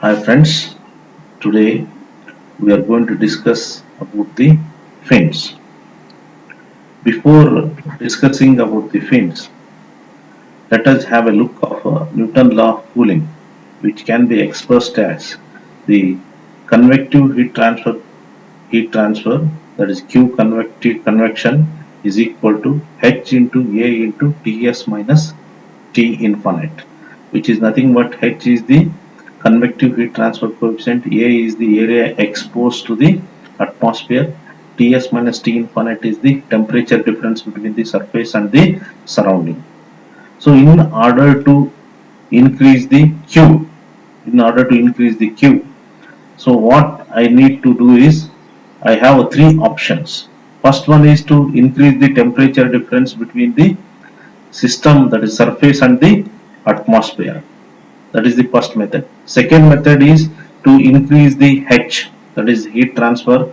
Hi friends, today we are going to discuss about the fins. Before discussing about the fins, let us have a look of Newton law of cooling, which can be expressed as the convective heat transfer, that is Q convective convection is equal to H into A into Ts minus T infinite, which is nothing but H is the convective heat transfer coefficient, A is the area exposed to the atmosphere, Ts minus T infinite is the temperature difference between the surface and the surrounding. So increase the Q, in order to increase the Q, so what I need to do is I have three options. First one is to increase the temperature difference between the system, that is surface, and the atmosphere. That is the first method. Second method is to increase the H, that is heat transfer,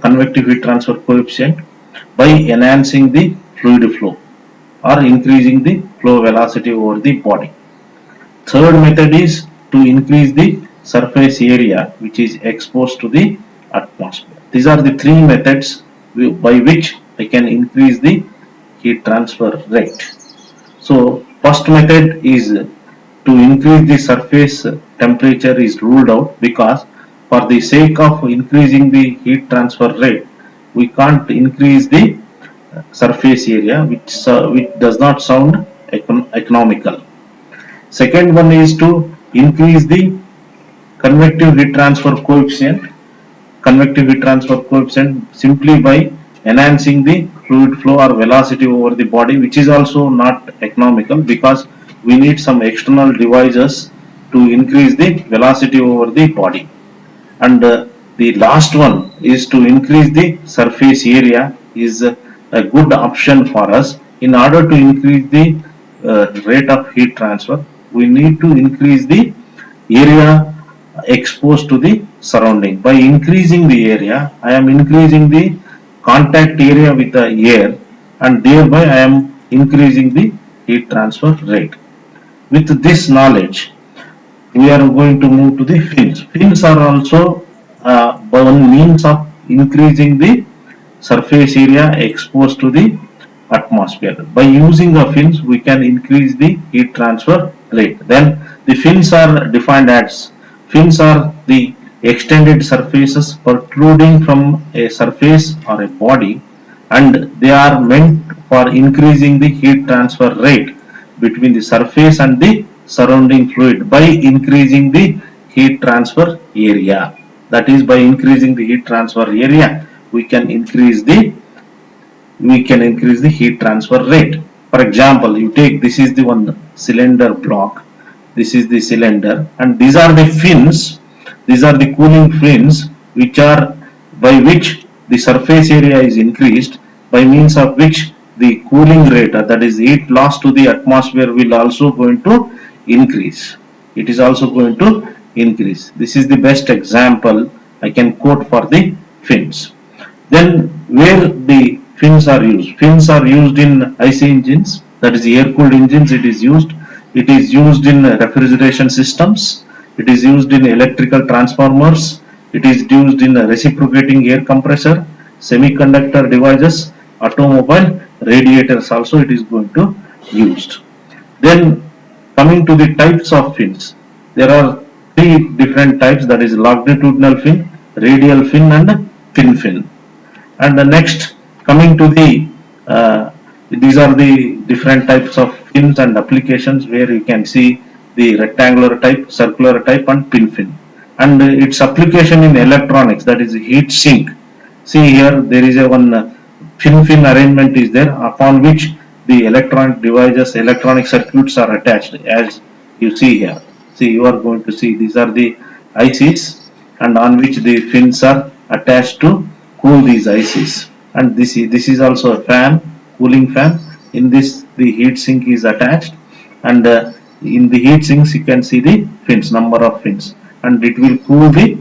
convective heat transfer coefficient, by enhancing the fluid flow or increasing the flow velocity over the body. Third method is to increase the surface area which is exposed to the atmosphere. These are the three methods by which I can increase the heat transfer rate. So first method is to increase the surface temperature is ruled out, because for the sake of increasing the heat transfer rate we can't increase the surface area, which does not sound economical. Second one is to increase the convective heat transfer coefficient simply by enhancing the fluid flow or velocity over the body, which is also not economical because we need some external devices to increase the velocity over the body. And the last one is to increase the surface area is a good option for us. In order to increase the rate of heat transfer, we need to increase the area exposed to the surrounding. By increasing the area, I am increasing the contact area with the air, and thereby I am increasing the heat transfer rate. With this knowledge, we are going to move to the fins. Fins are also one means of increasing the surface area exposed to the atmosphere. By using the fins, we can increase the heat transfer rate. Then the fins are defined as, fins are the extended surfaces protruding from a surface or a body, and they are meant for increasing the heat transfer rate between the surface and the surrounding fluid by increasing the heat transfer area. That is, by increasing the heat transfer area, we can increase the heat transfer rate. For example, you take, this is the one cylinder block, this is the cylinder, and these are the fins, these are the cooling fins, which are by which the surface area is increased, by means of which the cooling rate, that is heat loss to the atmosphere, will also going to increase. It is also going to increase. This is the best example I can quote for the fins. Then where the fins are used? Fins are used in IC engines, that is air cooled engines. It is used. It is used in refrigeration systems. It is used in electrical transformers. It is used in reciprocating air compressor, semiconductor devices, automobile, radiators also it is going to used. Then coming to the types of fins, there are three different types, that is longitudinal fin, radial fin, and thin fin. And the next, coming to the these are the different types of fins and applications, where you can see the rectangular type, circular type, and pin fin. And its application in electronics, that is heat sink. See here, there is a one fin arrangement is there, upon which the electronic devices, electronic circuits are attached, as you see here. See, you are going to see these are the ICs, and on which the fins are attached to cool these ICs. And this is also a fan, cooling fan. In this, the heat sink is attached, and in the heat sinks you can see the fins, number of fins, and it will cool the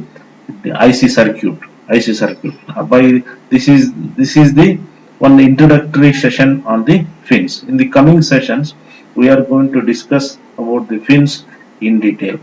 IC circuit. By this is the one introductory session on the fins. In the coming sessions, we are going to discuss about the fins in detail.